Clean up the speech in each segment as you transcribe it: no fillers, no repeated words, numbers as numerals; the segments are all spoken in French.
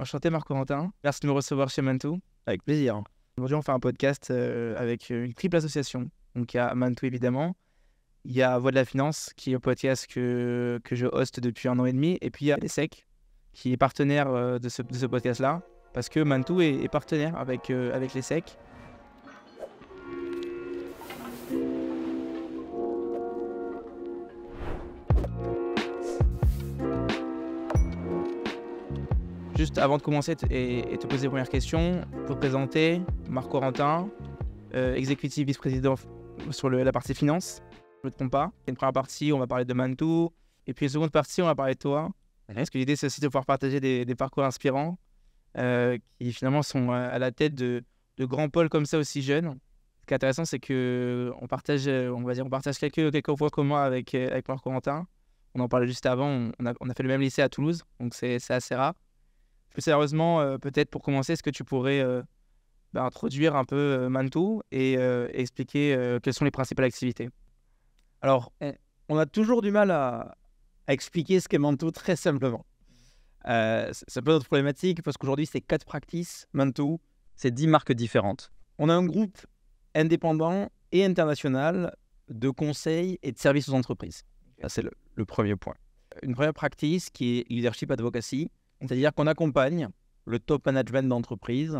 Enchanté Marc-Corentin, merci de me recevoir chez Mantou. Avec plaisir. Aujourd'hui on fait un podcast avec une triple association. Donc il y a Mantou évidemment, il y a Voix de la Finance qui est un podcast que je hoste depuis 1 an et demi, et puis il y a l'ESSEC qui est partenaire de ce podcast-là, parce que Mantou est partenaire avec l'ESSEC. Juste avant de commencer et te poser les premières questions, pour te présenter, Marc-Corentin, exécutif vice-président sur la partie finance. Je ne me trompe pas. Une première partie, on va parler de Mantou. Et puis une seconde partie, on va parler de toi. Parce que l'idée, c'est aussi de pouvoir partager des parcours inspirants qui finalement sont à la tête de grands pôles comme ça aussi jeunes. Ce qui est intéressant, c'est qu'on partage, on partage quelques points communs avec Marc-Corentin. On en parlait juste avant, on a fait le même lycée à Toulouse, donc c'est assez rare. Plus sérieusement, peut-être pour commencer, est-ce que tu pourrais introduire un peu Mantou et expliquer quelles sont les principales activités? Alors, on a toujours du mal à expliquer ce qu'est Mantou très simplement. C'est un peu notre problématique parce qu'aujourd'hui, c'est 4 practices. Mantou, c'est 10 marques différentes. On a un groupe indépendant et international de conseils et de services aux entreprises. Ça, c'est le premier point. Une première practice qui est Leadership Advocacy, c'est-à-dire qu'on accompagne le top management d'entreprise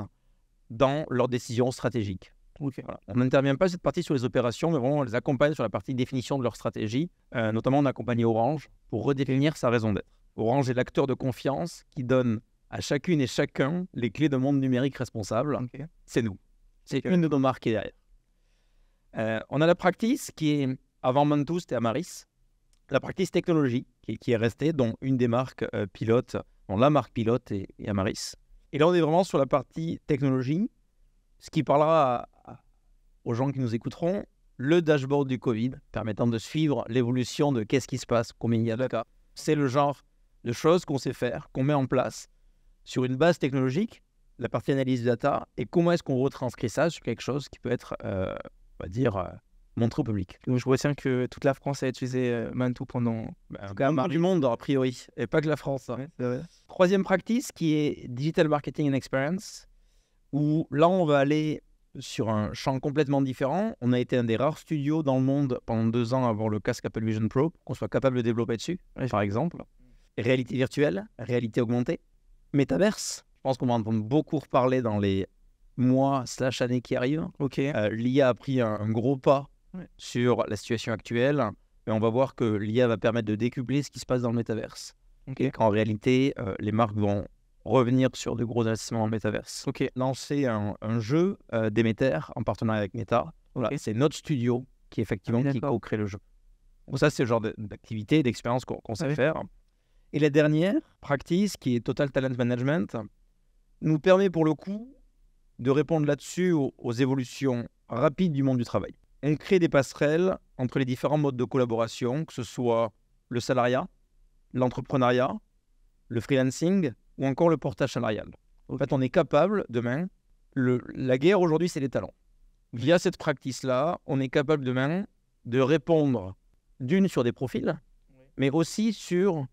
dans leurs décisions stratégiques. Okay. Voilà. On n'intervient pas cette partie sur les opérations, mais vraiment on les accompagne sur la partie définition de leur stratégie. Notamment, on a accompagné Orange pour redéfinir sa raison d'être. Orange est l'acteur de confiance qui donne à chacune et chacun les clés d'un monde numérique responsable. Okay. C'est nous. C'est une de nos marques qui est derrière. On a la practice qui est, avant Mantou, c'était Amaris. La practice technologie qui est restée, dont une des marques pilotes, dont la marque pilote est Amaris. Et là, on est vraiment sur la partie technologie, ce qui parlera aux gens qui nous écouteront, le dashboard du Covid, permettant de suivre l'évolution de qu'est-ce qui se passe, combien il y a de cas. C'est le genre de choses qu'on sait faire, qu'on met en place sur une base technologique, la partie analyse data, et comment est-ce qu'on retranscrit ça sur quelque chose qui peut être, on va dire, montré au public. Donc, je retiens que toute la France a utilisé Mantou pendant... du monde, a priori, et pas que la France. Hein. Ouais, Troisième practice qui est Digital Marketing and Experience, où là, on va aller sur un champ complètement différent. On a été un des rares studios dans le monde pendant 2 ans à avoir le casque Apple Vision Pro, pour qu'on soit capable de développer dessus, par exemple. Réalité virtuelle, réalité augmentée, métaverse. Je pense qu'on va entendre beaucoup reparler dans les mois/années qui arrivent. Okay. L'IA a pris un gros pas sur la situation actuelle, et on va voir que l'IA va permettre de décupler ce qui se passe dans le métaverse. Okay. Qu'en réalité, les marques vont revenir sur de gros investissements dans le métaverse. Lancer un jeu d'Emeter en partenariat avec Meta. Voilà. C'est notre studio qui effectivement qui co-crée le jeu. Donc ça, c'est le genre d'activité, d'expérience qu'on sait faire. Et la dernière practice, qui est Total Talent Management, nous permet pour le coup de répondre là-dessus aux évolutions rapides du monde du travail. On crée des passerelles entre les différents modes de collaboration, que ce soit le salariat, l'entrepreneuriat, le freelancing ou encore le portage salarial. En fait, on est capable, demain, la guerre aujourd'hui, c'est les talents. Via cette practice-là, on est capable demain de répondre sur des profils, mais aussi sur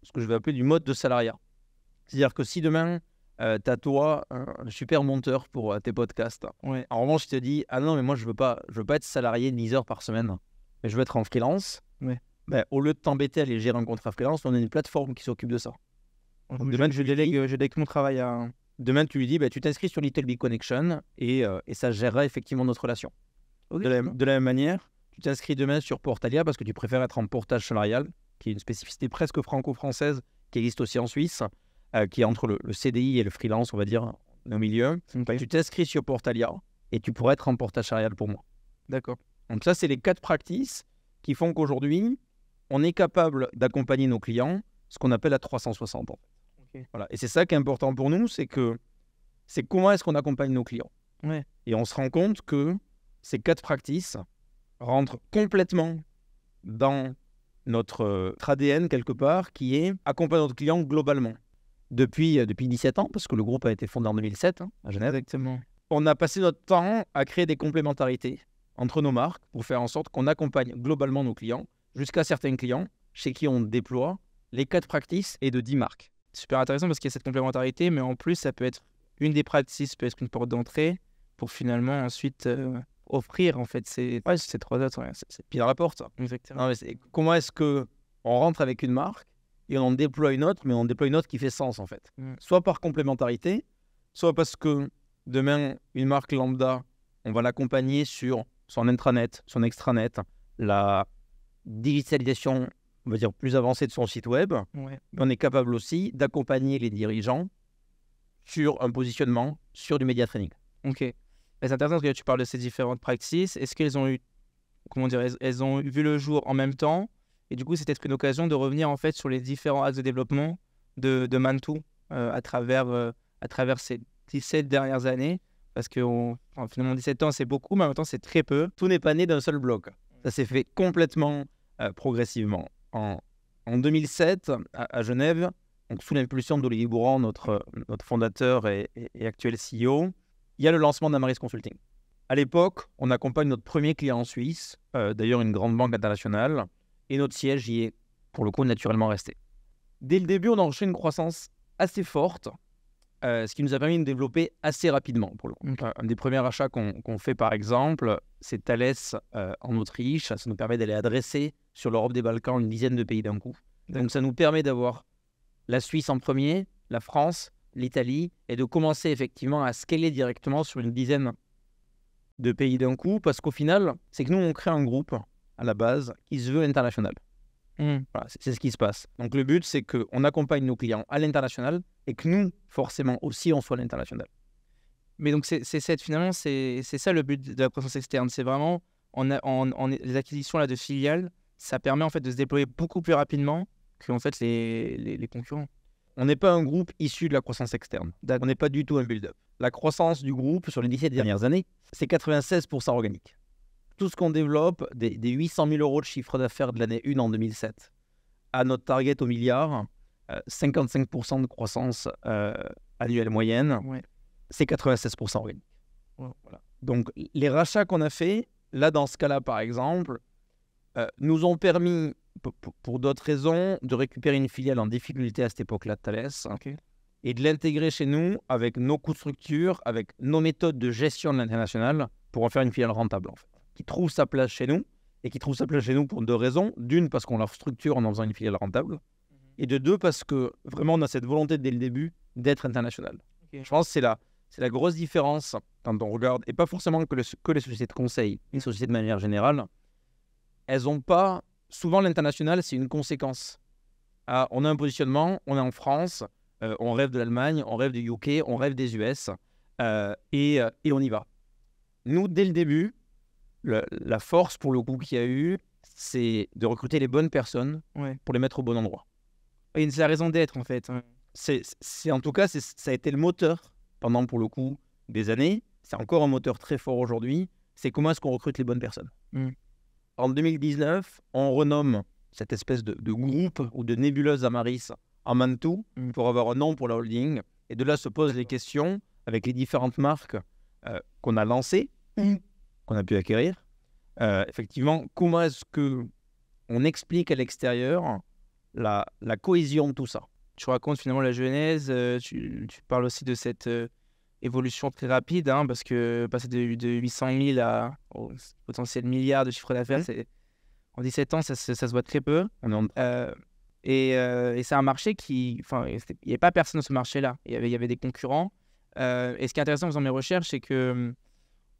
ce que je vais appeler du mode de salariat. C'est-à-dire que si demain, tu as toi un super monteur pour tes podcasts, en revanche, je te dis, ah non, mais moi, je veux pas être salarié 10 heures par semaine, mais je veux être en freelance. Au lieu de t'embêter à aller gérer un contrat freelance, on a une plateforme qui s'occupe de ça. Donc, demain, je délègue mon travail à... Demain, tu lui dis, tu t'inscris sur Little Big Connection et ça gérera effectivement notre relation. De la même manière, tu t'inscris demain sur Portalia parce que tu préfères être en portage salarial, qui est une spécificité presque franco-française qui existe aussi en Suisse, qui est entre le CDI et le freelance, on va dire, au milieu. Tu t'inscris sur Portalia et tu pourrais être en portage salarial pour moi. D'accord. Donc ça, c'est les 4 practices qui font qu'aujourd'hui, on est capable d'accompagner nos clients, ce qu'on appelle à 360 ans. Voilà. Et c'est ça qui est important pour nous, c'est comment est-ce qu'on accompagne nos clients. Et on se rend compte que ces 4 practices rentrent complètement dans notre ADN quelque part, qui est accompagner notre client globalement. Depuis 17 ans, parce que le groupe a été fondé en 2007 à Genève. Exactement. On a passé notre temps à créer des complémentarités entre nos marques pour faire en sorte qu'on accompagne globalement nos clients jusqu'à certains clients chez qui on déploie les 4 practices et de 10 marques. super intéressant parce qu'il y a cette complémentarité, mais en plus, ça peut être une des practices, peut être une porte d'entrée pour finalement ensuite offrir en fait ces trois autres. Ouais, c'est pile rapport, ça. Exactement. Non, comment est-ce qu'on rentre avec une marque et on en déploie une autre, mais on déploie une autre qui fait sens en fait. Soit par complémentarité, soit parce que demain, une marque lambda, on va l'accompagner sur son intranet, son extranet, la digitalisation, on va dire, plus avancée de son site web. Ouais. Mais on est capable aussi d'accompagner les dirigeants sur un positionnement, sur du media training. Ok. C'est intéressant que tu parles de ces différentes practices. Est-ce qu'elles ont eu, elles ont vu le jour en même temps? Et du coup, c'est peut-être une occasion de revenir en fait sur les différents axes de développement de Mantoux à travers ces 17 dernières années. Parce que finalement, 17 ans, c'est beaucoup, mais en même temps, c'est très peu. Tout n'est pas né d'un seul bloc. Ça s'est fait complètement progressivement. En 2007, à Genève, donc sous l'impulsion d'Olivier Bourran, notre fondateur et actuel CEO, il y a le lancement d'Amaris Consulting. À l'époque, on accompagne notre premier client en Suisse, d'ailleurs une grande banque internationale, et notre siège y est, pour le coup, naturellement resté. Dès le début, on a enregistré une croissance assez forte, ce qui nous a permis de développer assez rapidement. Pour le coup. Un des premiers achats qu'on fait, par exemple, c'est Thales en Autriche. Ça nous permet d'aller adresser sur l'Europe des Balkans une dizaine de pays d'un coup. Donc ça nous permet d'avoir la Suisse en premier, la France, l'Italie, et de commencer effectivement à scaler directement sur une dizaine de pays d'un coup, parce qu'au final, c'est que nous, on crée un groupe à la base qui se veut international. Voilà, c'est ce qui se passe. Donc le but, c'est qu'on accompagne nos clients à l'international et que nous, forcément aussi, on soit à l'international. Mais donc finalement, c'est ça le but de la croissance externe. C'est vraiment, les acquisitions là, de filiales, ça permet en fait de se déployer beaucoup plus rapidement que en fait, les concurrents. On n'est pas un groupe issu de la croissance externe. On n'est pas du tout un build-up. La croissance du groupe sur les 17 dernières années, c'est 96% organique. Tout ce qu'on développe, des 800 000 euros de chiffre d'affaires de l'année 1 en 2007, à notre target au milliard, 55% de croissance annuelle moyenne, c'est 96% organique. Voilà. Donc, les rachats qu'on a faits, là, dans ce cas-là, par exemple, nous ont permis, pour d'autres raisons, de récupérer une filiale en difficulté à cette époque-là de Thales, et de l'intégrer chez nous avec nos coûts de structure, avec nos méthodes de gestion de l'international, pour en faire une filiale rentable, en fait, qui trouve sa place chez nous, et qui trouve sa place chez nous pour deux raisons. D'une, parce qu'on la structure en faisant une filiale rentable, et de deux, parce que vraiment, on a cette volonté dès le début d'être international. Je pense que c'est la grosse différence quand on regarde, et pas forcément que les sociétés de conseil, les sociétés de manière générale, elles n'ont pas... Souvent, l'international, c'est une conséquence. On a un positionnement, on est en France, on rêve de l'Allemagne, on rêve du UK, on rêve des US, et on y va. Nous, dès le début, la force, pour le coup, qu'il y a eu, c'est de recruter les bonnes personnes pour les mettre au bon endroit. Et c'est la raison d'être, en fait. En tout cas, ça a été le moteur pendant, pour le coup, des années. C'est encore un moteur très fort aujourd'hui. C'est comment est-ce qu'on recrute les bonnes personnes. En 2019, on renomme cette espèce de groupe ou de nébuleuse Amaris en Mantoux pour avoir un nom pour la holding. Et de là se posent les questions avec les différentes marques qu'on a lancées, qu'on a pu acquérir. Effectivement, comment est-ce qu'on explique à l'extérieur la cohésion de tout ça? Tu racontes finalement la genèse, tu parles aussi de cette évolution très rapide, parce que passer de 800 000 à potentiel milliard de chiffre d'affaires, en 17 ans, ça se voit très peu. Et c'est un marché il n'y avait pas personne dans ce marché-là. Il y avait des concurrents. Et ce qui est intéressant en faisant mes recherches, c'est que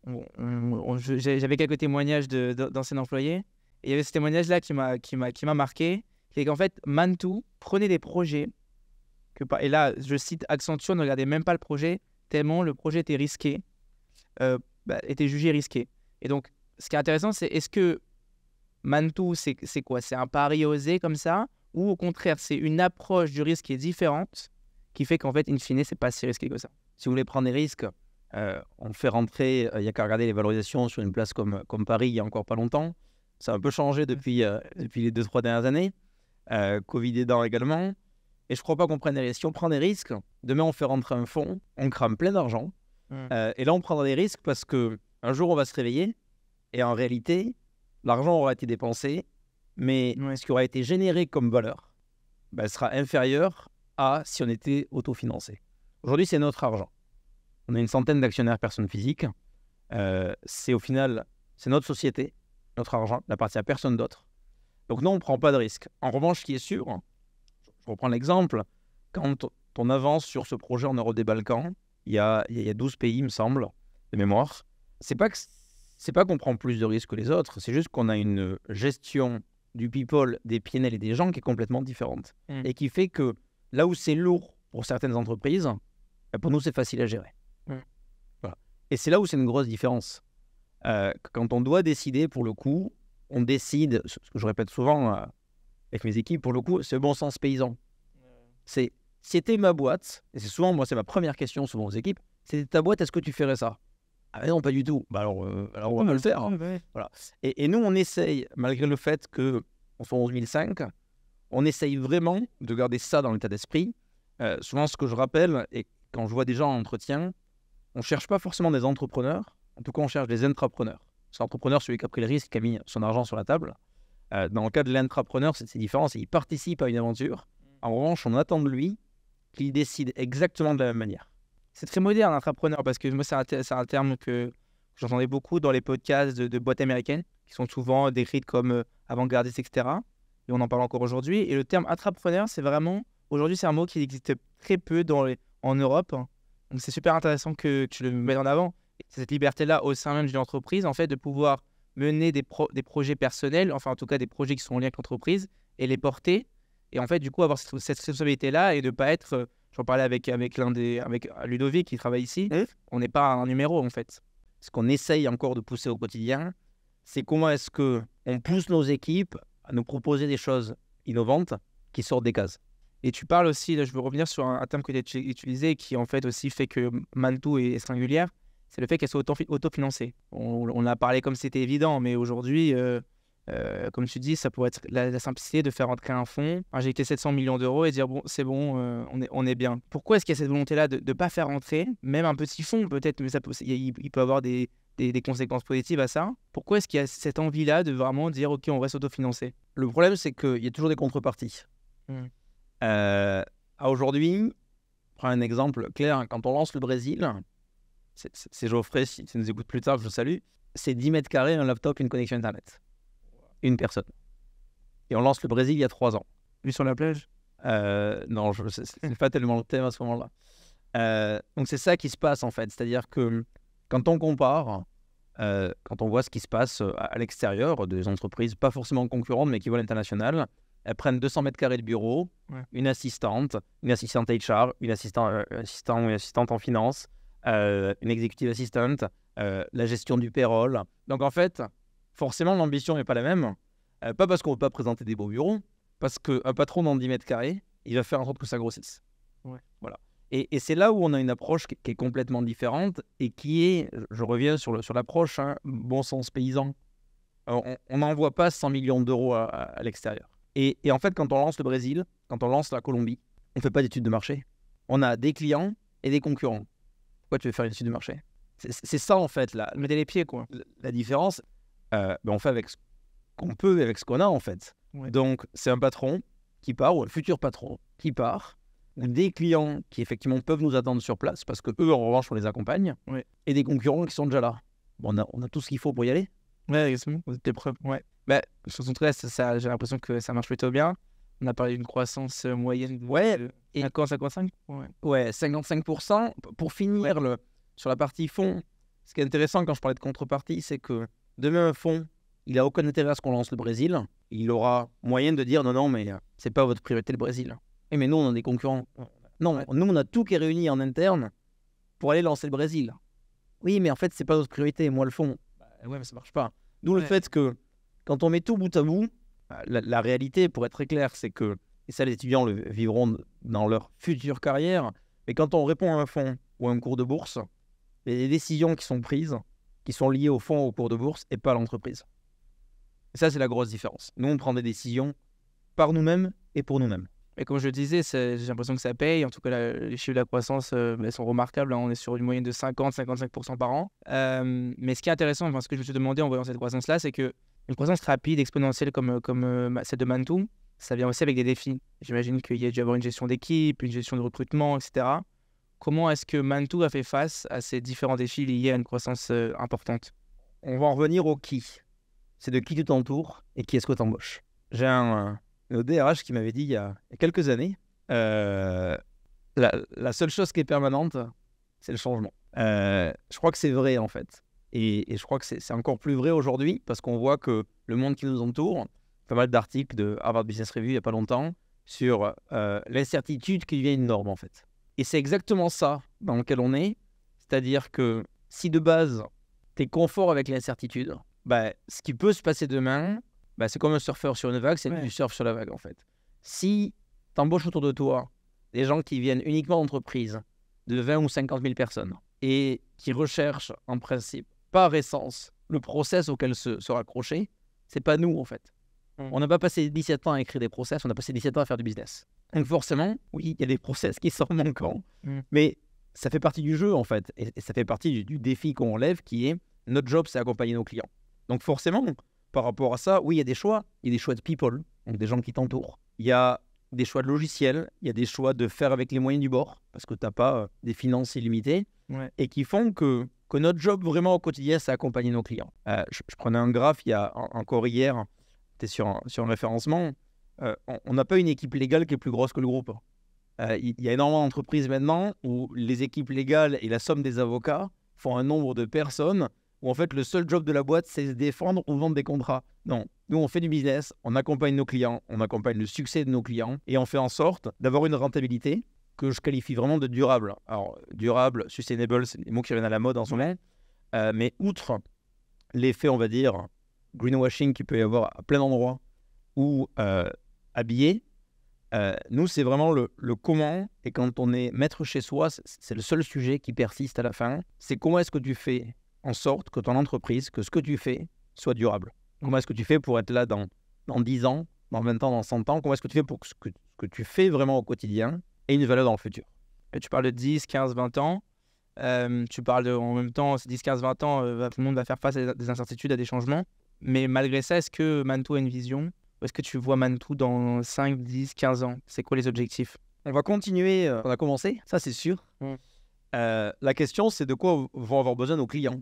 j'avais quelques témoignages d'anciens employés. Et il y avait ce témoignage-là qui m'a marqué. C'est qu'en fait, Mantoux prenait des projets. Et là, je cite Accenture, ne regardez même pas le projet, tellement le projet était risqué, était jugé risqué. Et donc, ce qui est intéressant, c'est est-ce que Mantoux, c'est quoi? C'est un pari osé comme ça? Ou au contraire, c'est une approche du risque qui est différente, qui fait qu'en fait, in fine, c'est pas si risqué que ça? Si vous voulez prendre des risques, on fait rentrer, il n'y a qu'à regarder les valorisations sur une place comme Paris il y a encore pas longtemps. Ça a un peu changé depuis les 2-3 dernières années. Covid aidant également. Et je ne crois pas qu'on prenne des risques. Si on prend des risques, demain on fait rentrer un fonds, on crame plein d'argent. Et là on prendra des risques parce qu'un jour on va se réveiller et en réalité, l'argent aura été dépensé, mais ce qui aura été généré comme valeur sera inférieur à si on était autofinancé. Aujourd'hui, c'est notre argent. On a une centaine d'actionnaires personnes physiques. C'est au final, c'est notre société, notre argent, il n'appartient à personne d'autre. Donc non, on ne prend pas de risque. En revanche, ce qui est sûr, je reprends l'exemple, quand on avance sur ce projet en Europe des Balkans, il y a 12 pays, il me semble, de mémoire. C'est pas qu'on prend plus de risques que les autres, c'est juste qu'on a une gestion du people, des PNL et des gens qui est complètement différente. Et qui fait que là où c'est lourd pour certaines entreprises, pour nous, c'est facile à gérer. Voilà. Et c'est là où c'est une grosse différence. Quand on doit décider, pour le coup, on décide, ce que je répète souvent avec mes équipes, pour le coup, c'est le bon sens paysan. C'était ma boîte, et c'est souvent, moi, c'est ma première question souvent aux équipes, c'était ta boîte, est-ce que tu ferais ça? Ah non, pas du tout. Bah alors on va le faire. Hein. Ouais. Voilà. Et nous, on essaye, malgré le fait qu'on soit en 2005, on essaye vraiment de garder ça dans l'état d'esprit. Souvent, ce que je rappelle, et quand je vois des gens en entretien, on ne cherche pas forcément des entrepreneurs, en tout cas, on cherche des intrapreneurs. C'est l'entrepreneur, celui qui a pris le risque, qui a mis son argent sur la table. Dans le cas de l'intrapreneur, c'est différent, il participe à une aventure. En revanche, on attend de lui qu'il décide exactement de la même manière. C'est très moderne, entrepreneur, parce que moi, c'est un terme que j'entendais beaucoup dans les podcasts de boîtes américaines, qui sont souvent décrites comme avant-gardistes, etc. Et on en parle encore aujourd'hui. Et le terme entrepreneur, c'est vraiment, aujourd'hui, c'est un mot qui existe très peu en Europe. Donc, c'est super intéressant que tu le mettes en avant. C'est cette liberté-là au sein même d'une entreprise, en fait, de pouvoir mener des projets personnels, enfin, en tout cas, des projets qui sont en lien avec l'entreprise, et les porter. Et en fait, du coup, avoir cette responsabilité-là et de ne pas être... J'en parlais avec Ludovic qui travaille ici. On n'est pas un numéro, en fait. Ce qu'on essaye encore de pousser au quotidien, c'est comment est-ce qu'on pousse nos équipes à nous proposer des choses innovantes qui sortent des cases. Et tu parles aussi, là, je veux revenir sur un terme que tu as utilisé qui, en fait, aussi fait que Mantoux est singulière, c'est le fait qu'elle soit autofinancée. On a parlé comme c'était évident, mais aujourd'hui... comme tu dis, ça pourrait être la simplicité de faire entrer un fonds, injecter 700 millions d'euros et dire bon, c'est bon, on est bien. Pourquoi est-ce qu'il y a cette volonté-là de ne pas faire entrer, même un petit fonds peut-être, mais il peut avoir des conséquences positives à ça. Pourquoi est-ce qu'il y a cette envie-là de vraiment dire ok, on va s'autofinancer? Le problème, c'est qu'il y a toujours des contreparties. Aujourd'hui, prends un exemple clair, quand on lance le Brésil, c'est Geoffrey, si tu nous écoutes plus tard, je le salue, c'est 10 mètres carrés, un laptop, une connexion Internet. Une personne. Et on lance le Brésil il y a 3 ans. Lui sur la plage? Non, c'est pas tellement le thème à ce moment-là. Donc c'est ça qui se passe en fait. C'est-à-dire que quand on compare, quand on voit ce qui se passe à l'extérieur, des entreprises pas forcément concurrentes mais qui volent à l'international, elles prennent 200 mètres carrés de bureau, une assistante HR, une assistante en finance, une executive assistant, la gestion du payroll. Donc en fait, forcément, l'ambition n'est pas la même. Pas parce qu'on ne veut pas présenter des beaux bureaux, parce qu'un patron dans 10 mètres carrés, il va faire en sorte que ça grossisse. Voilà. Et c'est là où on a une approche qui est complètement différente et qui est, je reviens sur l'approche, bon sens paysan. On n'envoie pas 100 millions d'euros à l'extérieur. Et en fait, quand on lance le Brésil, quand on lance la Colombie, on ne fait pas d'études de marché. On a des clients et des concurrents. Pourquoi tu veux faire une étude de marché? C'est ça, en fait, mettez les pieds, quoi. La différence. On fait avec ce qu'on peut et avec ce qu'on a en fait. Donc c'est un patron qui part ou un futur patron qui part, ou des clients qui effectivement peuvent nous attendre sur place parce que eux en revanche on les accompagne, et des concurrents qui sont déjà là. Bon, on a tout ce qu'il faut pour y aller. Exactement. Vous êtes des preuves. Sur son trait, j'ai l'impression que ça marche plutôt bien. On a parlé d'une croissance moyenne de 55. 55%. Pour finir sur la partie fonds, ce qui est intéressant quand je parlais de contrepartie, c'est que demain, un fonds, il n'a aucun intérêt à ce qu'on lance le Brésil. Il aura moyen de dire non, mais c'est pas votre priorité le Brésil. Mais nous, on a des concurrents. Non, nous, on a tout qui est réuni en interne pour aller lancer le Brésil. Oui, mais en fait, c'est pas notre priorité. Moi, le fonds, mais ça marche pas. D'où le fait que quand on met tout bout à bout, la réalité, pour être très clair, c'est que, et ça, les étudiants le vivront dans leur future carrière, mais quand on répond à un fonds ou à un cours de bourse, il y a des décisions qui sont prises qui sont liés au fonds, au cours de bourse et pas à l'entreprise. Et ça, c'est la grosse différence. Nous, on prend des décisions par nous-mêmes et pour nous-mêmes. Et comme je le disais, j'ai l'impression que ça paye. En tout cas, les chiffres de la croissance sont remarquables. On est sur une moyenne de 50-55% par an. Mais ce qui est intéressant, ce que je me suis demandé en voyant cette croissance-là, c'est qu'une croissance rapide, exponentielle comme celle de Mantoux, ça vient aussi avec des défis. J'imagine qu'il y a dû avoir une gestion d'équipe, une gestion de recrutement, etc. Comment est-ce que Mantoux a fait face à ces différents défis liés à une croissance importante? On va en revenir au qui. C'est de qui tu t'entoures et qui est-ce que tu embauches. J'ai un DRH qui m'avait dit il y a quelques années, la seule chose qui est permanente, c'est le changement. Je crois que c'est vrai en fait. Et je crois que c'est encore plus vrai aujourd'hui parce qu'on voit que le monde qui nous entoure, pas mal d'articles de Harvard Business Review il n'y a pas longtemps, sur l'incertitude qui devient une norme en fait. Et c'est exactement ça dans lequel on est. C'est-à-dire que si de base, tu es confort avec l'incertitude, ce qui peut se passer demain, c'est comme un surfeur sur une vague, c'est du surf sur la vague en fait. Si tu embauches autour de toi des gens qui viennent uniquement d'entreprises de 20 ou 50 000 personnes et qui recherchent en principe par essence le process auquel se raccrocher, c'est pas nous en fait. On n'a pas passé 17 ans à écrire des process, on a passé 17 ans à faire du business. Donc forcément, oui, il y a des process qui sont manquants, mais ça fait partie du jeu en fait, et ça fait partie du défi qu'on lève qui est notre job, c'est accompagner nos clients. Donc forcément, par rapport à ça, oui, il y a des choix de people, donc des gens qui t'entourent. Il y a des choix de logiciels, il y a des choix de faire avec les moyens du bord, parce que tu n'as pas des finances illimitées, et qui font que notre job vraiment au quotidien, c'est accompagner nos clients. Je prenais un graphe encore hier, tu es sur un référencement, on n'a pas une équipe légale qui est plus grosse que le groupe. Il y a énormément d'entreprises maintenant où les équipes légales et la somme des avocats font un nombre de personnes où en fait le seul job de la boîte, c'est se défendre ou vendre des contrats. Non, nous on fait du business, on accompagne nos clients, on accompagne le succès de nos clients et on fait en sorte d'avoir une rentabilité que je qualifie vraiment de durable. Alors durable, sustainable, c'est des mots qui reviennent à la mode en ce moment, mais outre l'effet, on va dire, greenwashing qu'il peut y avoir à plein d'endroits ou habillé, nous c'est vraiment le comment, et quand on est maître chez soi, c'est le seul sujet qui persiste à la fin, c'est comment est-ce que tu fais en sorte que ton entreprise, que ce que tu fais soit durable. Comment est-ce que tu fais pour être là dans 10 ans, dans 20 ans, dans 100 ans? Comment est-ce que tu fais pour que ce que tu fais vraiment au quotidien ait une valeur dans le futur? Et tu parles de 10, 15, 20 ans. Tu parles en même temps, ces 10, 15, 20 ans, tout le monde va faire face à des incertitudes, à des changements. Mais malgré ça, est-ce que Mantoux a une vision? Ou est-ce que tu vois Mantoux dans 5, 10, 15 ans? C'est quoi les objectifs? On va continuer, on a commencé, ça c'est sûr. La question, c'est de quoi vont avoir besoin nos clients.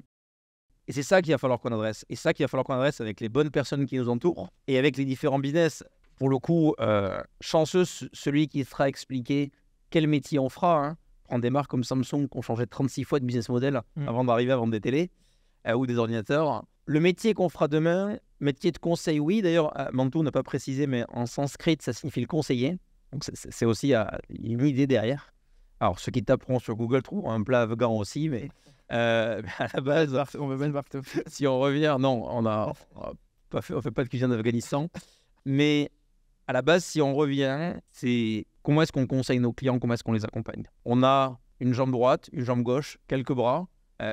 Et c'est ça qu'il va falloir qu'on adresse. Et ça qu'il va falloir qu'on adresse avec les bonnes personnes qui nous entourent et avec les différents business. Pour le coup, chanceux celui qui sera expliqué quel métier on fera. Hein. Prendre des marques comme Samsung qui ont changé 36 fois de business model avant d'arriver à vendre des télés ou des ordinateurs. Le métier qu'on fera demain, métier de conseil, oui. D'ailleurs, Mantoux n'a pas précisé, mais en sanskrit, ça signifie le conseiller. Donc c'est aussi une idée derrière. Alors, ceux qui taperont sur Google trouveront un plat afghan aussi, mais à la base, on veut même si on revient, non, on fait pas de cuisine d'Afghanistan. Mais à la base, si on revient, c'est comment est-ce qu'on conseille nos clients, comment est-ce qu'on les accompagne. On a une jambe droite, une jambe gauche, quelques bras.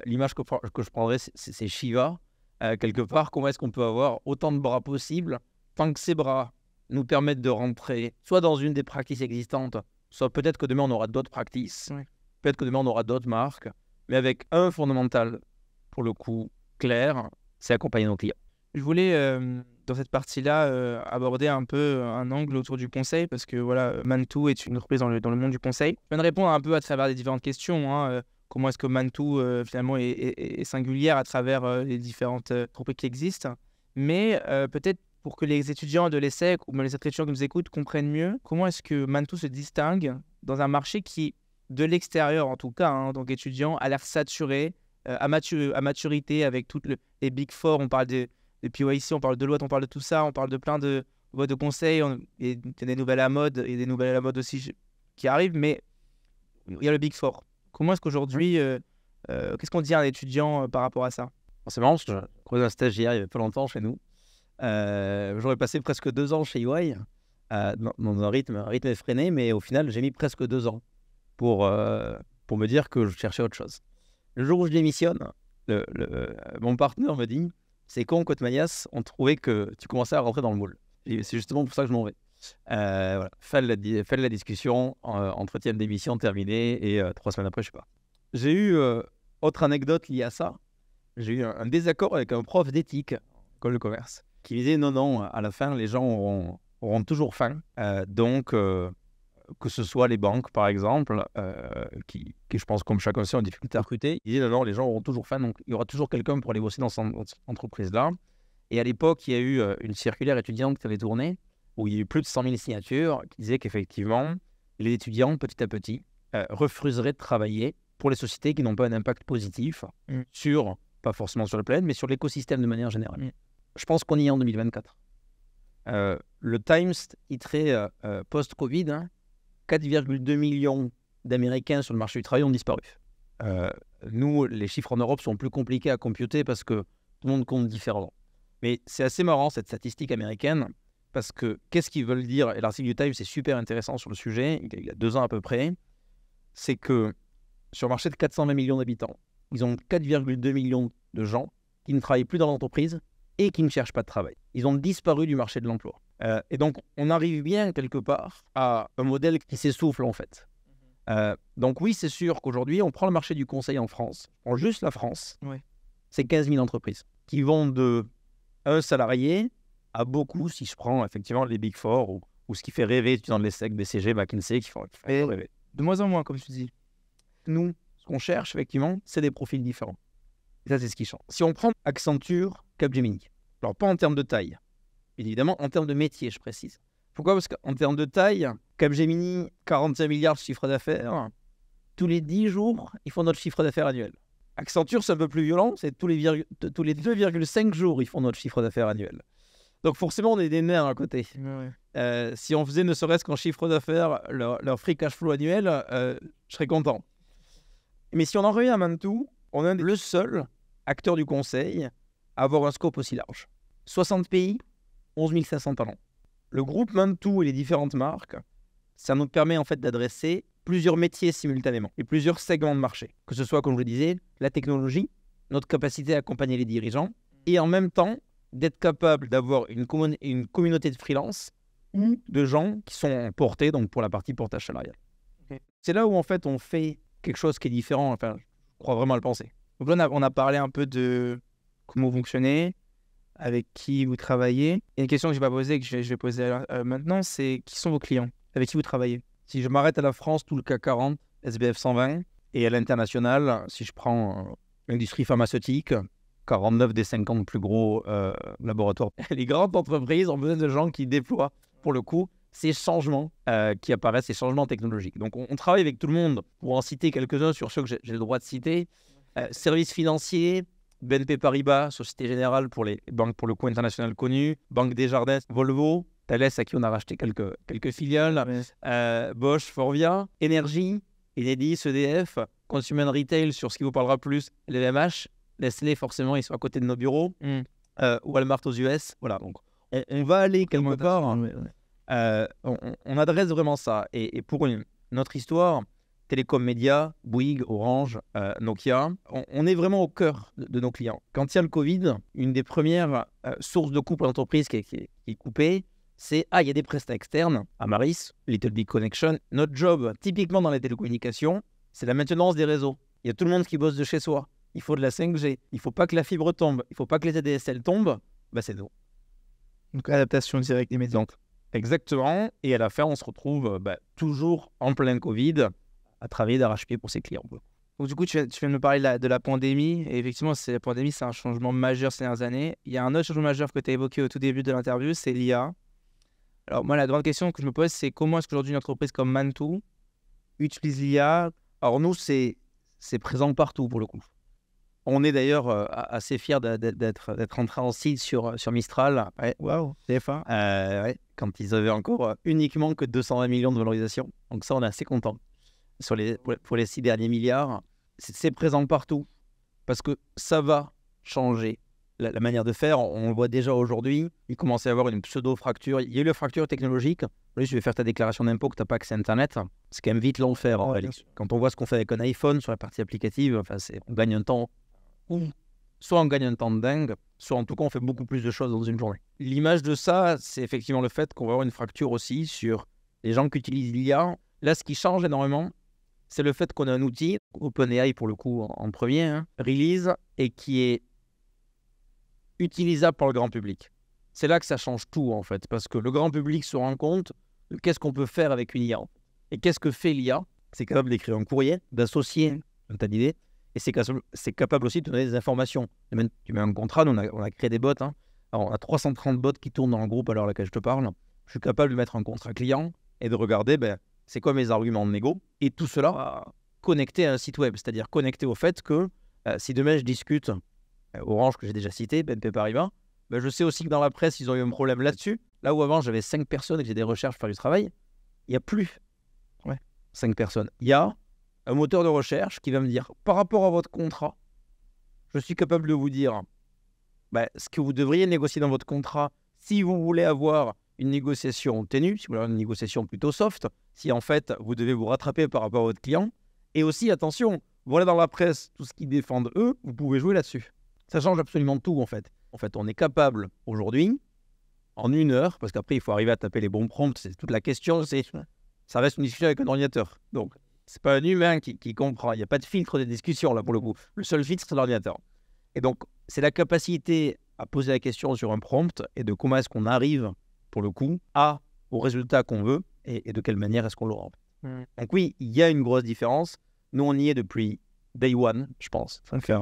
L'image que je prendrais, c'est Shiva. Quelque part, comment est-ce qu'on peut avoir autant de bras possible tant que ces bras nous permettent de rentrer soit dans une des pratiques existantes, soit peut-être que demain on aura d'autres pratiques, peut-être que demain on aura d'autres marques, mais avec un fondamental, pour le coup, clair, c'est accompagner nos clients. Je voulais, dans cette partie-là, aborder un peu un angle autour du conseil, parce que voilà, Mantoux est une entreprise dans le monde du conseil. Je viens de répondre un peu à travers les différentes questions. Hein, comment est-ce que Mantoux, finalement, est singulière à travers les différentes entreprises qui existent. Mais peut-être pour que les étudiants de l'ESSEC ou même les étudiants qui nous écoutent comprennent mieux, comment est-ce que Mantoux se distingue dans un marché qui, de l'extérieur en tout cas, hein, donc étudiants, a l'air saturé, à maturité avec toutes les Big Four. On parle de PwC, on parle de Deloitte, on parle de tout ça, on parle de plein de boîtes de conseils, et il y a des nouvelles à la mode, et des nouvelles à la mode aussi qui arrivent, mais il y a le Big Four. Comment est-ce qu'aujourd'hui, qu'est-ce qu'on dit à un étudiant par rapport à ça? C'est marrant, je croisais un stagiaire il n'y avait pas longtemps chez nous. J'aurais passé presque 2 ans chez EY, dans un rythme effréné, mais au final, j'ai mis presque 2 ans pour me dire que je cherchais autre chose. Le jour où je démissionne, mon partenaire me dit « C'est con, Cotmanias, on trouvait que tu commençais à rentrer dans le moule. » Et c'est justement pour ça que je m'en vais. Voilà. Fin de la discussion, entretien de démission terminé, et 3 semaines après, je sais pas. J'ai eu, autre anecdote liée à ça, j'ai eu un désaccord avec un prof d'éthique, école de commerce, qui disait non, à la fin, les gens auront toujours faim. Donc, que ce soit les banques, par exemple, qui, je pense, comme chacun sait, ont difficulté à recruter, ils disent non, les gens auront toujours faim, donc il y aura toujours quelqu'un pour aller bosser dans cette entreprise-là. Et à l'époque, il y a eu une circulaire étudiante qui avait tourné, où il y a eu plus de 100 000 signatures, qui disaient qu'effectivement, les étudiants, petit à petit, refuseraient de travailler pour les sociétés qui n'ont pas un impact positif sur, pas forcément sur la planète, mais sur l'écosystème de manière générale. Je pense qu'on y est en 2024. Le Times titrait post-Covid, 4,2 millions d'Américains sur le marché du travail ont disparu. Nous, les chiffres en Europe sont plus compliqués à computer parce que tout le monde compte différemment. Mais c'est assez marrant, cette statistique américaine, parce que qu'est-ce qu'ils veulent dire? Et l'article du Times est super intéressant sur le sujet, il y a 2 ans à peu près. C'est que sur un marché de 420 millions d'habitants, ils ont 4,2 millions de gens qui ne travaillent plus dans l'entreprise et qui ne cherchent pas de travail. Ils ont disparu du marché de l'emploi. Et donc, on arrive bien quelque part à un modèle qui s'essouffle en fait. Donc oui, c'est sûr qu'aujourd'hui, on prend le marché du conseil en France. On prend juste la France. Oui. C'est 15 000 entreprises qui vont de un salarié à beaucoup, si je prends effectivement les Big Four ou ce qui fait rêver dans les SEC, BCG, McKinsey, qui font rêver. De moins en moins, comme tu dis. Nous, ce qu'on cherche effectivement, c'est des profils différents. Et ça, c'est ce qui change. Si on prend Accenture, Capgemini, alors pas en termes de taille, évidemment en termes de métier, je précise. Pourquoi? Parce qu'en termes de taille, Capgemini, 45 milliards de chiffre d'affaires, tous les 10 jours, ils font notre chiffre d'affaires annuel. Accenture, c'est un peu plus violent, c'est tous les 2,5 jours, ils font notre chiffre d'affaires annuel. Donc forcément, on est des nerfs à côté. Ouais. Si on faisait ne serait-ce qu'en chiffre d'affaires leur free cash flow annuel, je serais content. Mais si on en revient à Mantoux, on est le seul acteur du conseil à avoir un scope aussi large. 60 pays, 11 500 talents. Le groupe Mantoux et les différentes marques, ça nous permet en fait d'adresser plusieurs métiers simultanément et plusieurs segments de marché. Que ce soit, comme je le disais, la technologie, notre capacité à accompagner les dirigeants et en même temps d'être capable d'avoir une communauté de freelance de gens qui sont portés donc pour la partie portage salarial. Okay. C'est là où en fait on fait quelque chose qui est différent, enfin je crois vraiment à le penser. Donc là on a parlé un peu de comment vous fonctionnez, avec qui vous travaillez. Et une question que je n'ai pas posée, que je vais poser maintenant, c'est qui sont vos clients? Avec qui vous travaillez? Si je m'arrête à la France, tout le CAC 40, SBF 120, et à l'international, si je prends l'industrie pharmaceutique, 49 des 50 plus gros laboratoires. Les grandes entreprises ont besoin de gens qui déploient, pour le coup, ces changements qui apparaissent, ces changements technologiques. Donc, on travaille avec tout le monde. Pour en citer quelques-uns sur ceux que j'ai le droit de citer. Services financiers, BNP Paribas, Société Générale pour les banques pour le coup international connues, Banque Desjardins, Volvo, Thales à qui on a racheté quelques filiales, Bosch, Forvia, Énergie, Enedis, EDF, Consumer Retail sur ce qui vous parlera plus, LVMH, Nestlé forcément ils sont à côté de nos bureaux, Walmart aux US, voilà donc on va aller quelque part, on adresse vraiment ça et pour notre histoire, Télécom Média, Bouygues, Orange, Nokia, on est vraiment au cœur de nos clients. Quand il y a le Covid, une des premières sources de coûts pour l'entreprise qui est coupée, c'est il y a des prestats externes, Amaris, Little Big Connection. Notre job, typiquement dans les télécommunications, c'est la maintenance des réseaux. Il y a tout le monde qui bosse de chez soi. Il faut de la 5G. Il ne faut pas que la fibre tombe. Il ne faut pas que les ADSL tombent. C'est nous. Donc, adaptation directe immédiate. Donc, exactement. Et à la fin, on se retrouve toujours en plein Covid à travailler d'arrache-pied pour ses clients. Donc, du coup, tu viens de me parler de la pandémie. Et effectivement, la pandémie, c'est un changement majeur ces dernières années. Il y a un autre changement majeur que tu as évoqué au tout début de l'interview, c'est l'IA. Alors, moi, la grande question que je me pose, c'est comment est-ce qu'aujourd'hui une entreprise comme Mantoux utilise l'IA? Alors, nous, c'est présent partout pour le coup. On est d'ailleurs assez fiers d'être entré en site sur Mistral. Ouais, waouh, TF1. Ouais, quand ils avaient encore uniquement que 220 millions de valorisation. Donc ça, on est assez contents. Pour les 6 derniers milliards, c'est présent partout. Parce que ça va changer la manière de faire. On le voit déjà aujourd'hui. Il commence à y avoir une pseudo-fracture. Il y a eu la fracture technologique. Là, je vais faire ta déclaration d'impôt que tu n'as pas accès à Internet. C'est quand même vite long de faire. Quand on voit ce qu'on fait avec un iPhone sur la partie applicative, on gagne un temps. Soit on gagne un temps de dingue, soit en tout cas on fait beaucoup plus de choses dans une journée. L'image de ça, c'est effectivement le fait qu'on va avoir une fracture aussi sur les gens qui utilisent l'IA. Là, ce qui change énormément, c'est le fait qu'on a un outil, OpenAI pour le coup en premier, release, et qui est utilisable par le grand public. c'est là que ça change tout, en fait, parce que le grand public se rend compte de qu'est-ce qu'on peut faire avec une IA. Et qu'est-ce que fait l'IA? C'est capable d'écrire un courrier, d'associer un tas d'idées, et c'est capable aussi de donner des informations. Tu mets un contrat, nous, on a créé des bots. Hein. Alors, on a 330 bots qui tournent dans le groupe à l'heure à laquelle je te parle. Je suis capable de mettre un contrat client et de regarder c'est quoi mes arguments de négo, et tout cela connecté à un site web, c'est-à-dire connecté au fait que si demain je discute Orange, que j'ai déjà cité, BNP Paribas, je sais aussi que dans la presse, ils ont eu un problème là-dessus. Là où avant, j'avais 5 personnes et que j'ai des recherches pour faire du travail, il n'y a plus 5 personnes. Il y a un moteur de recherche qui va me dire, par rapport à votre contrat, je suis capable de vous dire ce que vous devriez négocier dans votre contrat si vous voulez avoir une négociation ténue, si vous voulez avoir une négociation plutôt soft, si en fait vous devez vous rattraper par rapport à votre client. Et aussi, attention, voilà dans la presse, tout ce qu'ils défendent eux, vous pouvez jouer là-dessus. Ça change absolument tout en fait. En fait, on est capable aujourd'hui, en 1 heure, parce qu'après il faut arriver à taper les bons prompts, c'est toute la question, ça reste une discussion avec un ordinateur. Donc, c'est pas un humain qui comprend, il n'y a pas de filtre de discussion là pour le coup. Le seul filtre, c'est l'ordinateur. Et donc, c'est la capacité à poser la question sur un prompt et de comment est-ce qu'on arrive, pour le coup, au résultat qu'on veut et de quelle manière est-ce qu'on l'aura. Donc oui, il y a une grosse différence. Nous, on y est depuis day one, je pense. Ça va faire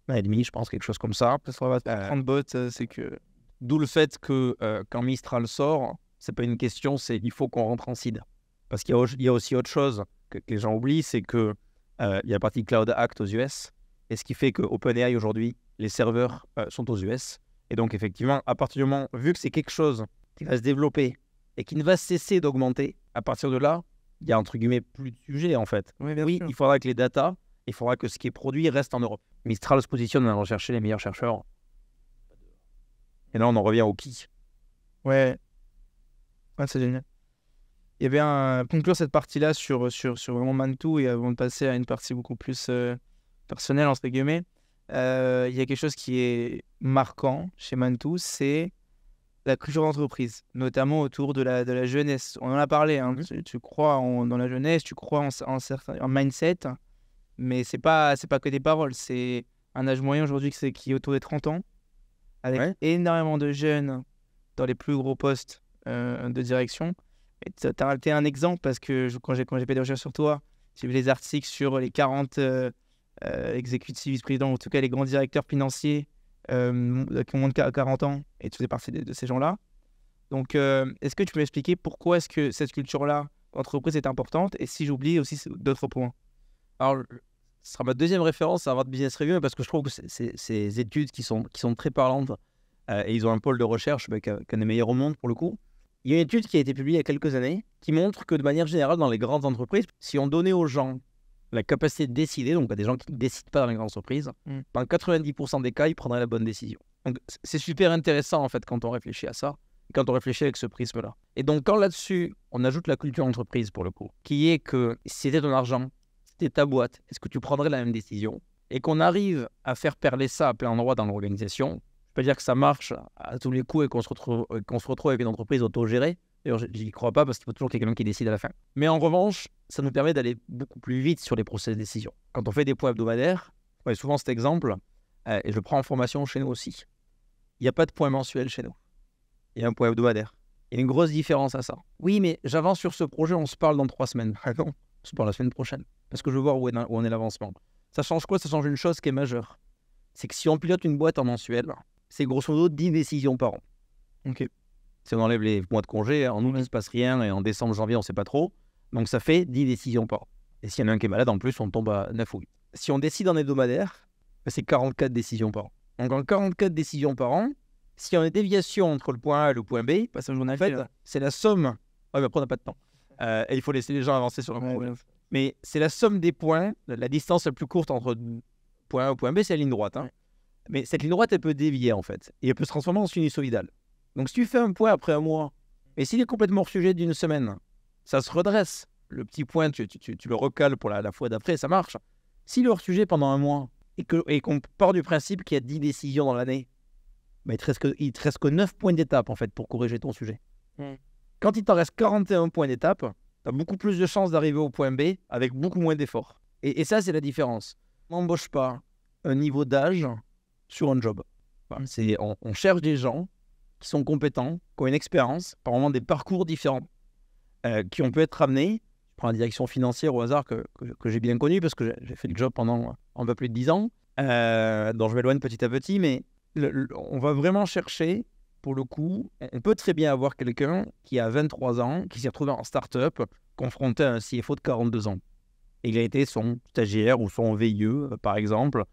1 an et demi, je pense, quelque chose comme ça. 30 bots, c'est que... D'où le fait que quand Mistral sort, c'est pas une question, c'est il faut qu'on rentre en seed. Parce qu'il y a aussi autre chose que les gens oublient, c'est que il y a la partie Cloud Act aux US, et ce qui fait que OpenAI aujourd'hui, les serveurs sont aux US. Et donc effectivement, à partir du moment, vu que c'est quelque chose qui va se développer et qui ne va cesser d'augmenter, à partir de là, il y a entre guillemets plus de sujet en fait. Oui, il faudra que les data, il faudra que ce qui est produit reste en Europe. Mistral se positionne en allant chercher les meilleurs chercheurs. Et là, on en revient au qui. Ouais, c'est génial. Il y avait conclure cette partie-là sur vraiment Mantou, et avant de passer à une partie beaucoup plus personnelle, entre guillemets, il y a quelque chose qui est marquant chez Mantou, c'est la culture d'entreprise, notamment autour de la jeunesse. On en a parlé, hein. Tu crois dans la jeunesse, tu crois en mindset, mais c'est pas que des paroles, c'est un âge moyen aujourd'hui qui est autour des 30 ans, avec énormément de jeunes dans les plus gros postes de direction. Et tu as été un exemple parce que quand j'ai fait des recherches sur toi, j'ai vu des articles sur les 40 exécutifs, vice-présidents, en tout cas les grands directeurs financiers qui ont moins de 40 ans, et tu fais partie de ces gens-là. Donc, est-ce que tu peux m'expliquer pourquoi est-ce que cette culture-là d'entreprise est importante, et si j'oublie aussi d'autres points? Alors, ce sera ma deuxième référence à Harvard Business Review, parce que je trouve que c'est ces études qui sont très parlantes, et ils ont un pôle de recherche qu'un des meilleurs au monde pour le coup. Il y a une étude qui a été publiée il y a quelques années qui montre que de manière générale, dans les grandes entreprises, si on donnait aux gens la capacité de décider, donc à des gens qui ne décident pas dans les grandes entreprises, dans 90% des cas, ils prendraient la bonne décision. Donc c'est super intéressant en fait quand on réfléchit à ça, quand on réfléchit avec ce prisme-là. Et donc quand là-dessus, on ajoute la culture d'entreprise pour le coup, qui est que si c'était ton argent, si c'était ta boîte, est-ce que tu prendrais la même décision? Et qu'on arrive à faire perler ça à plein endroit dans l'organisation, je peux dire que ça marche à tous les coups et qu'on se retrouve avec une entreprise autogérée. D'ailleurs, j'y crois pas parce qu'il faut toujours quelqu'un qui décide à la fin. Mais en revanche, ça nous permet d'aller beaucoup plus vite sur les process de décision. Quand on fait des points hebdomadaires, je vois souvent cet exemple, et je le prends en formation chez nous aussi. Il n'y a pas de point mensuel chez nous. Il y a un point hebdomadaire. Il y a une grosse différence à ça. Oui, mais j'avance sur ce projet, on se parle dans 3 semaines. Ah non, on se parle la semaine prochaine. Parce que je veux voir où en est l'avancement. Ça change quoi? Ça change une chose qui est majeure. C'est que si on pilote une boîte en mensuel, c'est grosso modo 10 décisions par an. Ok. Si on enlève les mois de congé, en août, il ne se passe rien, et en décembre, janvier, on ne sait pas trop. Donc ça fait 10 décisions par an. Et s'il y en a un qui est malade, en plus, on tombe à 9 ou 8. Si on décide en hebdomadaire, c'est 44 décisions par an. Donc en 44 décisions par an, s'il y a une déviation entre le point A et le point B, en fait, c'est la somme. Ouais, mais après, on n'a pas de temps. Et il faut laisser les gens avancer sur le point. Mais c'est la somme des points, la distance la plus courte entre point A et point B, c'est la ligne droite. Hein. Mais cette ligne droite, elle peut dévier, en fait. Et elle peut se transformer en sinusoïdale. Donc, si tu fais un point après un mois, et s'il est complètement hors sujet d'une semaine, ça se redresse. Le petit point, tu le recales pour la fois d'après, ça marche. S'il est hors sujet pendant un mois, et qu'on part du principe qu'il y a 10 décisions dans l'année, il te reste que 9 points d'étape, en fait, pour corriger ton sujet. Quand il t'en reste 41 points d'étape, tu as beaucoup plus de chances d'arriver au point B avec beaucoup moins d'efforts. Et ça, c'est la différence. On n'embauche pas un niveau d'âge sur un job. On cherche des gens qui sont compétents, qui ont une expérience, par moment des parcours différents, qui ont pu être amenés. Je prends la direction financière au hasard que j'ai bien connue parce que j'ai fait le job pendant un peu plus de 10 ans, dont je m'éloigne petit à petit, mais on va vraiment chercher, pour le coup, on peut très bien avoir quelqu'un qui a 23 ans, qui s'est retrouvé en start-up, confronté à un CFO de 42 ans. Et il a été son stagiaire ou son VIE, par exemple,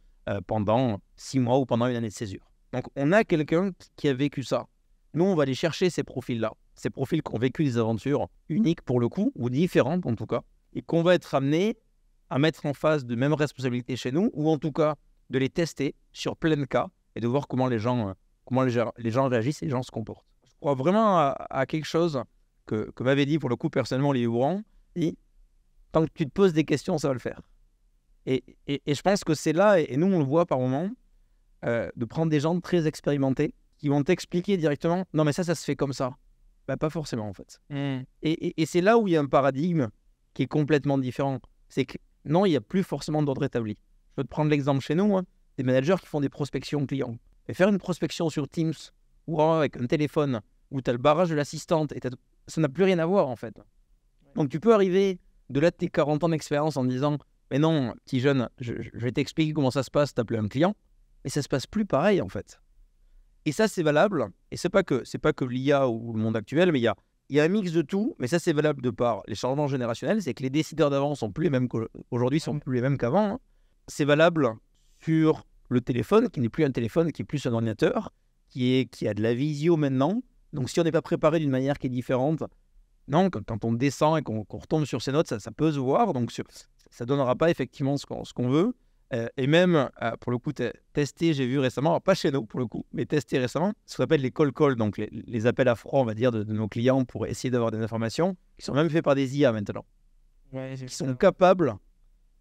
pendant 6 mois ou pendant une année de césure. Donc, on a quelqu'un qui a vécu ça. Nous, on va aller chercher ces profils-là, ces profils qui ont vécu des aventures uniques pour le coup, ou différentes en tout cas, et qu'on va être amené à mettre en face de mêmes responsabilités chez nous, ou en tout cas de les tester sur plein de cas et de voir comment les gens réagissent et les gens se comportent. Je crois vraiment à quelque chose que m'avait dit pour le coup personnellement Olivier Bouran, et tant que tu te poses des questions, ça va le faire. Et je pense que c'est là, et nous on le voit par moments, de prendre des gens très expérimentés qui vont t'expliquer directement « Non mais ça se fait comme ça ». Bah, pas forcément en fait. Et c'est là où il y a un paradigme qui est complètement différent. C'est que non, il n'y a plus forcément d'ordre établi. Je peux te prendre l'exemple chez nous, des managers qui font des prospections clients. Et faire une prospection sur Teams ou avec un téléphone où tu as le barrage de l'assistante, et ça n'a plus rien à voir en fait. Donc tu peux arriver de là de tes 40 ans d'expérience en disant « Mais non, petit jeune, je vais t'expliquer comment ça se passe, t'appeler un client. » Mais ça se passe plus pareil en fait. Et ça c'est valable, et c'est pas que l'IA ou le monde actuel, mais il y a un mix de tout, mais ça c'est valable de par les changements générationnels, c'est que les décideurs d'avant sont plus les mêmes qu'aujourd'hui, sont plus les mêmes qu'avant. C'est valable sur le téléphone, qui n'est plus un téléphone, qui est plus un ordinateur, qui a de la visio maintenant. Donc si on n'est pas préparé d'une manière qui est différente, non, quand on descend et qu'on retombe sur ses notes, ça peut se voir, donc ça ne donnera pas effectivement ce qu'on veut. Et même, pour le coup, testé, j'ai vu récemment, alors pas chez nous pour le coup, mais testé récemment, ce qu'on appelle les call calls, donc les appels à froid, on va dire, de nos clients pour essayer d'avoir des informations, qui sont même faits par des IA maintenant, qui sont capables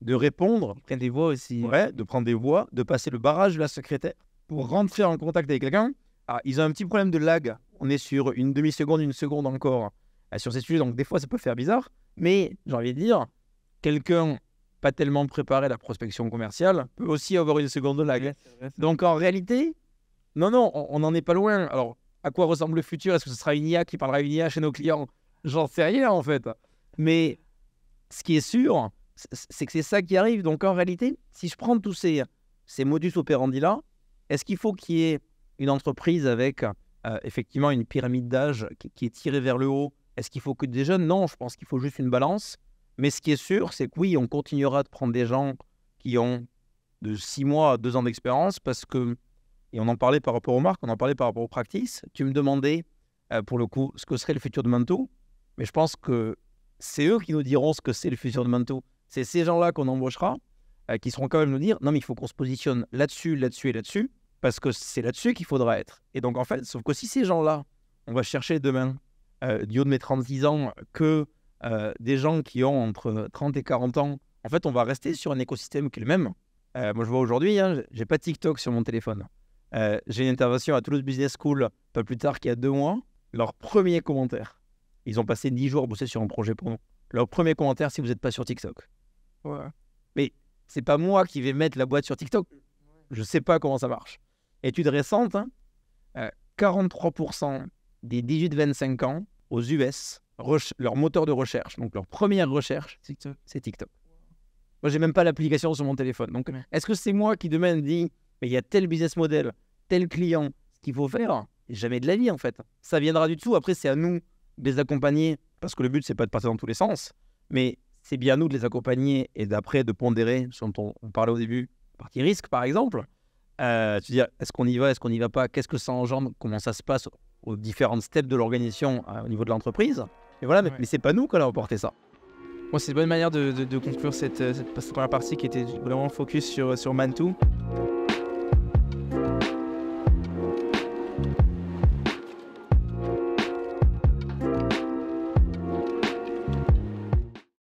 de répondre, prendre des voix aussi. Ouais, de prendre des voix, de passer le barrage de la secrétaire pour rentrer en contact avec quelqu'un. Ah, ils ont un petit problème de lag, on est sur une demi-seconde, une seconde encore sur ces sujets, donc des fois ça peut faire bizarre, mais j'ai envie de dire, quelqu'un pas tellement préparé à la prospection commerciale peut aussi avoir une seconde de lag. Ouais, c'est vrai. Donc en réalité, non, on n'en est pas loin. Alors, à quoi ressemble le futur? Est-ce que ce sera une IA qui parlera une IA chez nos clients? J'en sais rien en fait. Mais ce qui est sûr, c'est que c'est ça qui arrive. Donc en réalité, si je prends tous ces modus operandi-là, est-ce qu'il faut qu'il y ait une entreprise avec effectivement une pyramide d'âge qui est tirée vers le haut? Est-ce qu'il faut que des jeunes? Non, je pense qu'il faut juste une balance. Mais ce qui est sûr, c'est que oui, on continuera de prendre des gens qui ont de 6 mois à 2 ans d'expérience parce que, et on en parlait par rapport aux marques, on en parlait par rapport aux practices, tu me demandais pour le coup ce que serait le futur de Mantoux, mais je pense que c'est eux qui nous diront ce que c'est le futur de Mantoux. C'est ces gens-là qu'on embauchera qui seront quand même nous dire non mais il faut qu'on se positionne là-dessus, là-dessus et là-dessus parce que c'est là-dessus qu'il faudra être. Et donc en fait, sauf que si ces gens-là, on va chercher demain du haut de mes 36 ans que des gens qui ont entre 30 et 40 ans, en fait, on va rester sur un écosystème qui est le même. Moi, je vois aujourd'hui, j'ai pas TikTok sur mon téléphone. J'ai une intervention à Toulouse Business School, pas plus tard qu'il y a 2 mois. Leur premier commentaire, ils ont passé 10 jours à bosser sur un projet pour nous. Leur premier commentaire, si vous n'êtes pas sur TikTok. Ouais. Mais c'est pas moi qui vais mettre la boîte sur TikTok. Je sais pas comment ça marche. Étude récente, 43% des 18-25 ans aux US, leur moteur de recherche, donc leur première recherche, c'est TikTok. Moi, j'ai même pas l'application sur mon téléphone. Donc, est-ce que c'est moi qui demain dit, mais il y a tel business model, tel client, ce qu'il faut faire? Jamais de la vie, en fait. Ça viendra du dessous. Après, c'est à nous de les accompagner, parce que le but, c'est pas de passer dans tous les sens, mais c'est bien à nous de les accompagner et d'après de pondérer, ce dont on parlait au début, partie risque, par exemple. Se dire, est-ce qu'on y va, est-ce qu'on n'y va pas? Qu'est-ce que ça engendre? Comment ça se passe aux différentes steps de l'organisation au niveau de l'entreprise? Et voilà, mais c'est pas nous qui allons apporter ça. Bon, c'est une bonne manière de conclure cette première partie qui était vraiment focus sur Mantoux.